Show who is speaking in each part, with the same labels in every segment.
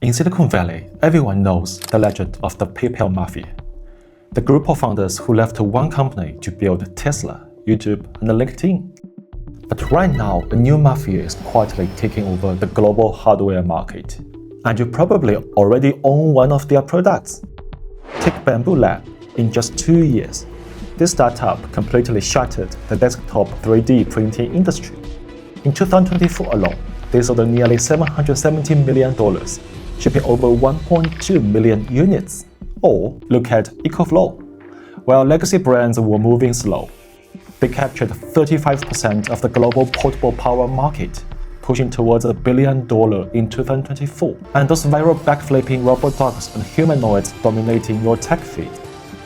Speaker 1: In Silicon Valley, everyone knows the legend of the PayPal Mafia. The group of founders who left one company to build Tesla, YouTube, and LinkedIn. But right now, a new mafia is quietly taking over the global hardware market. And you probably already own one of their products. Take Bambu Lab. In just 2 years, this startup completely shattered the desktop 3D printing industry. In 2024 alone, they sold nearly $770 million, shipping over 1.2 million units. Or look at Ecoflow. While legacy brands were moving slow, they captured 35% of the global portable power market, pushing towards $1 billion in 2024. And those viral backflipping robot dogs and humanoids dominating your tech feed.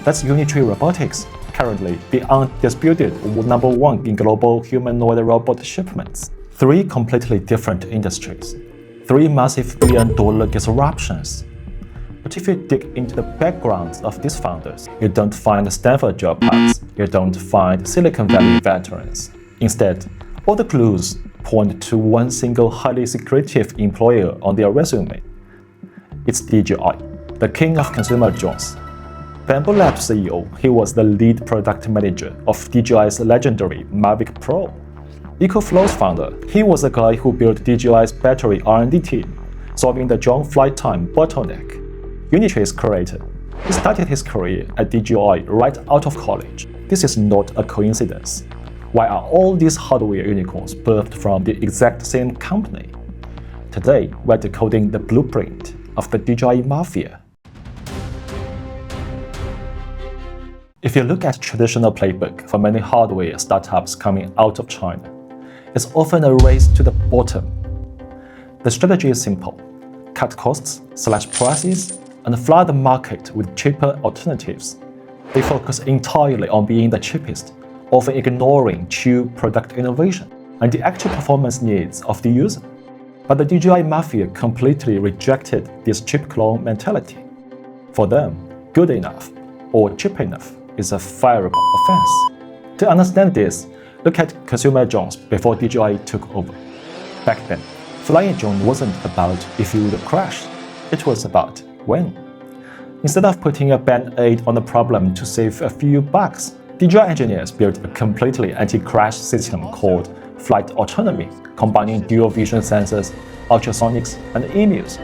Speaker 1: That's Unitree Robotics, currently the undisputed #1 in global humanoid robot shipments. 3 completely different industries, 3 massive billion-dollar disruptions. But if you dig into the backgrounds of these founders, you don't find Stanford dropouts, you don't find Silicon Valley veterans. Instead, all the clues point to one single highly secretive employer on their resume. It's DJI, the king of consumer drones. Bambu Lab CEO, he was the lead product manager of DJI's legendary Mavic Pro. Ecoflow's founder, he was the guy who built DJI's battery R&D team, solving the drone flight time bottleneck. Unitree's creator, he started his career at DJI right out of college. This is not a coincidence. Why are all these hardware unicorns birthed from the exact same company? Today, we're decoding the blueprint of the DJI Mafia. If you look at traditional playbook for many hardware startups coming out of China, it's often a race to the bottom. The strategy is simple: cut costs, slash prices, and flood the market with cheaper alternatives. They focus entirely on being the cheapest, often ignoring true product innovation and the actual performance needs of the user. But the DJI Mafia completely rejected this cheap clone mentality. For them, good enough or cheap enough is a fireable offense. To understand this, look at consumer drones before DJI took over. Back then, flying a drone wasn't about if you would crash, it was about when. Instead of putting a band-aid on the problem to save a few bucks, DJI engineers built a completely anti-crash system called flight autonomy, combining dual vision sensors, ultrasonics, and emus.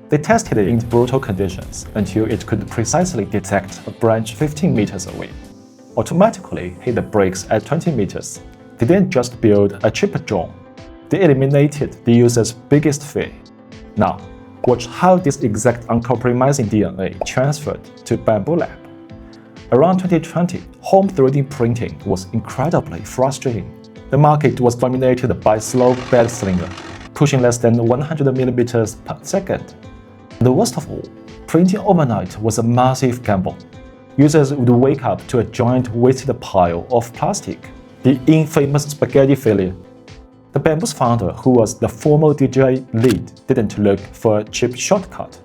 Speaker 1: They tested it in brutal conditions until it could precisely detect a branch 15 meters away, automatically hit the brakes at 20 meters. They didn't just build a cheaper drone, they eliminated the user's biggest fear. Now, watch how this exact uncompromising DNA transferred to Bambu Lab. Around 2020, home 3D printing was incredibly frustrating. The market was dominated by slow bed slinger, pushing less than 100 millimeters per second. And the worst of all, printing overnight was a massive gamble. Users would wake up to a giant wasted pile of plastic, the infamous spaghetti failure. The Bambu's founder, who was the former DJI lead, didn't look for a cheap shortcut.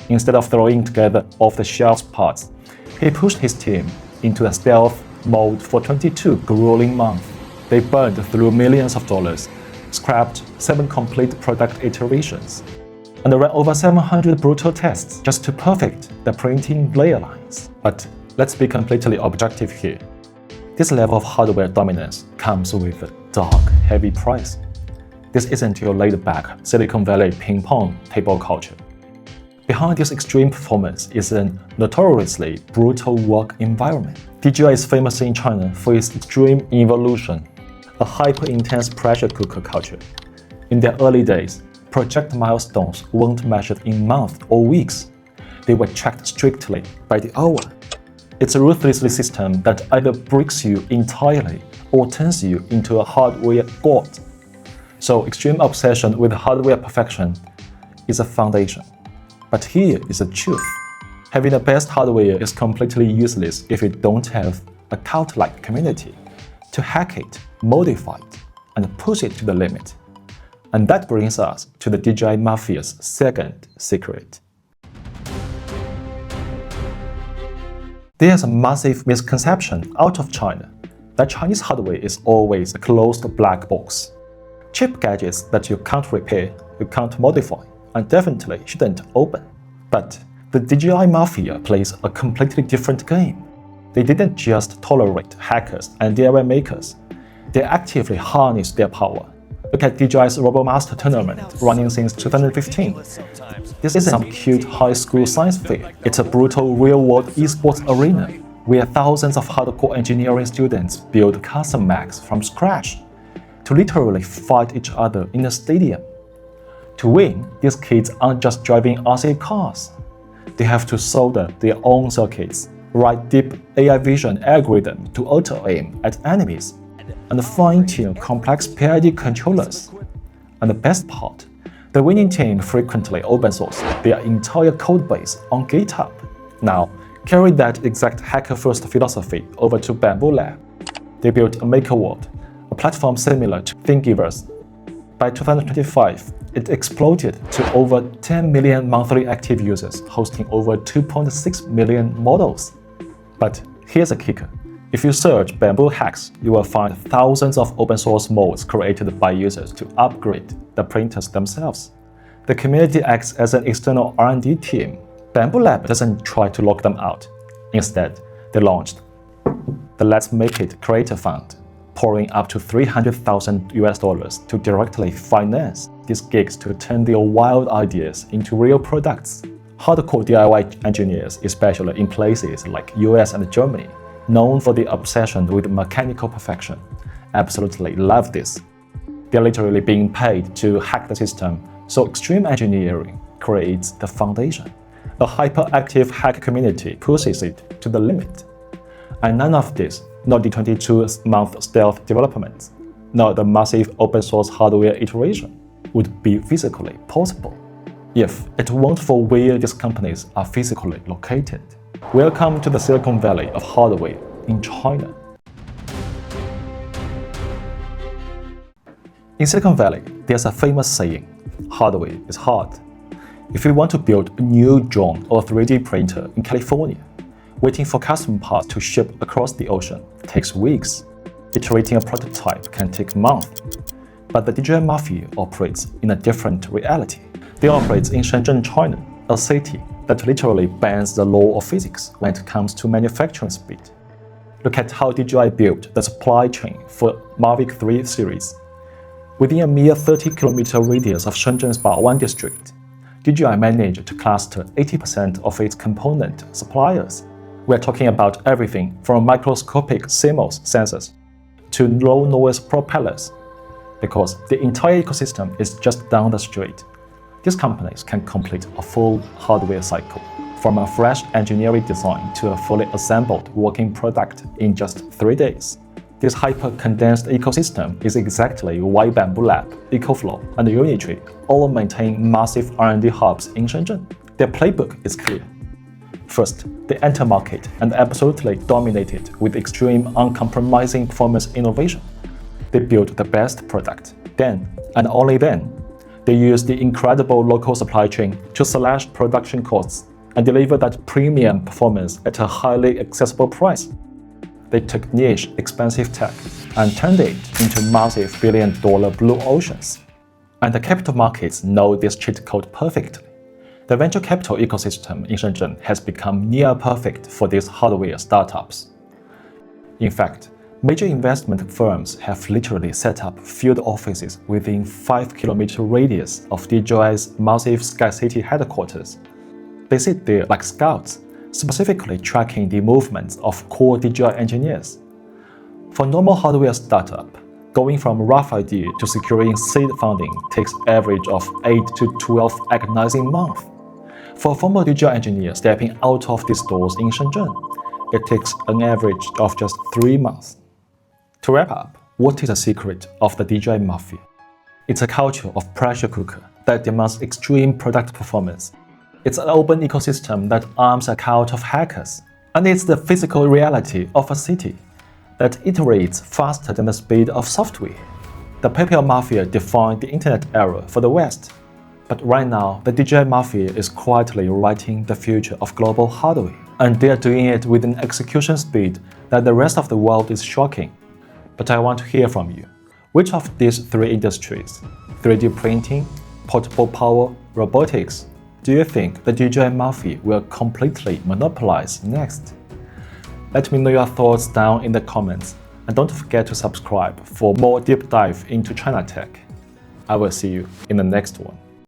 Speaker 1: Instead of throwing together off-the-shelf parts, he pushed his team into a stealth mode for 22 grueling months. They burned through millions of dollars, scrapped 7 complete product iterations, and ran over 700 brutal tests just to perfect the printing layer lines. But let's be completely objective here. This level of hardware dominance comes with a dark, heavy price. This isn't your laid-back Silicon Valley ping-pong table culture. Behind this extreme performance is a notoriously brutal work environment. DJI is famous in China for its extreme evolution, a hyper-intense pressure cooker culture. In their early days, project milestones weren't measured in months or weeks. They were tracked strictly by the hour. It's a ruthless system that either breaks you entirely or turns you into a hardware god. So extreme obsession with hardware perfection is a foundation. But here is the truth. Having the best hardware is completely useless if you don't have a cult-like community to hack it, modify it, and push it to the limit. And that brings us to the DJI Mafia's second secret. There's a massive misconception out of China that Chinese hardware is always a closed black box. Cheap gadgets that you can't repair, you can't modify, and definitely shouldn't open. But the DJI Mafia plays a completely different game. They didn't just tolerate hackers and DIY makers, they actively harness their power. Look at DJI's RoboMaster tournament running since 2015. This isn't some cute high school science fair. It's a brutal real-world esports arena where thousands of hardcore engineering students build custom mechs from scratch to literally fight each other in a stadium. To win, these kids aren't just driving RC cars. They have to solder their own circuits, write deep AI vision algorithms to auto-aim at enemies, and fine-tune complex PID controllers. And the best part, the winning team frequently open-source their entire codebase on GitHub. Now, carry that exact hacker-first philosophy over to Bambu Lab. They built a MakerWorld, a platform similar to Thingiverse. By 2025, it exploded to over 10 million monthly active users, hosting over 2.6 million models. But here's a kicker. If you search Bambu hacks, you will find thousands of open-source mods created by users to upgrade the printers themselves. The community acts as an external R&D team. Bambu Lab doesn't try to lock them out. Instead, they launched the Let's Make It Creator Fund, pouring up to $300,000 to directly finance these gigs to turn their wild ideas into real products. Hardcore DIY engineers, especially in places like US and Germany, known for the obsession with mechanical perfection, absolutely love this. They're literally being paid to hack the system, so extreme engineering creates the foundation. A hyperactive hack community pushes it to the limit. And none of this, not the 22-month stealth development, not the massive open-source hardware iteration, would be physically possible if it weren't for where these companies are physically located. Welcome to the Silicon Valley of hardware in China. In Silicon Valley, there's a famous saying, hardware is hard. If you want to build a new drone or 3D printer in California, waiting for custom parts to ship across the ocean takes weeks. Iterating a prototype can take months. But the DJI Mafia operates in a different reality. They operate in Shenzhen, China, a city that literally bends the law of physics when it comes to manufacturing speed. Look at how DJI built the supply chain for Mavic 3 series. Within a mere 30-kilometer radius of Shenzhen's Bao'an district, DJI managed to cluster 80% of its component suppliers. We're talking about everything from microscopic CMOS sensors to low-noise propellers, because the entire ecosystem is just down the street. These companies can complete a full hardware cycle, from a fresh engineering design to a fully assembled working product in just 3 days. This hyper-condensed ecosystem is exactly why Bambu Lab, Ecoflow, and Unitree all maintain massive R&D hubs in Shenzhen. Their playbook is clear. First, they enter market and absolutely dominate it with extreme, uncompromising performance innovation. They build the best product. Then, and only then, they use the incredible local supply chain to slash production costs and deliver that premium performance at a highly accessible price. They took niche, expensive tech and turned it into massive billion-dollar blue oceans. And the capital markets know this cheat code perfectly. The venture capital ecosystem in Shenzhen has become near perfect for these hardware startups. In fact, major investment firms have literally set up field offices within 5-kilometer radius of DJI's massive Sky City headquarters. They sit there like scouts, specifically tracking the movements of core DJI engineers. For normal hardware startup, going from rough idea to securing seed funding takes average of 8 to 12 agonizing months. For a former DJI engineer stepping out of these doors in Shenzhen, it takes an average of just 3 months. To wrap up, what is the secret of the DJI Mafia? It's a culture of pressure cooker that demands extreme product performance. It's an open ecosystem that arms a cult of hackers. And it's the physical reality of a city that iterates faster than the speed of software. The PayPal Mafia defined the internet era for the West. But right now, the DJI Mafia is quietly writing the future of global hardware. And they are doing it with an execution speed that the rest of the world is shocking. But I want to hear from you. Which of these 3 industries, 3D printing, portable power, Robotics, do you think the DJI Mafia will completely monopolize next? Let me know your thoughts down in the comments, and don't forget to subscribe for more deep dive into China tech. I will see you in the next one.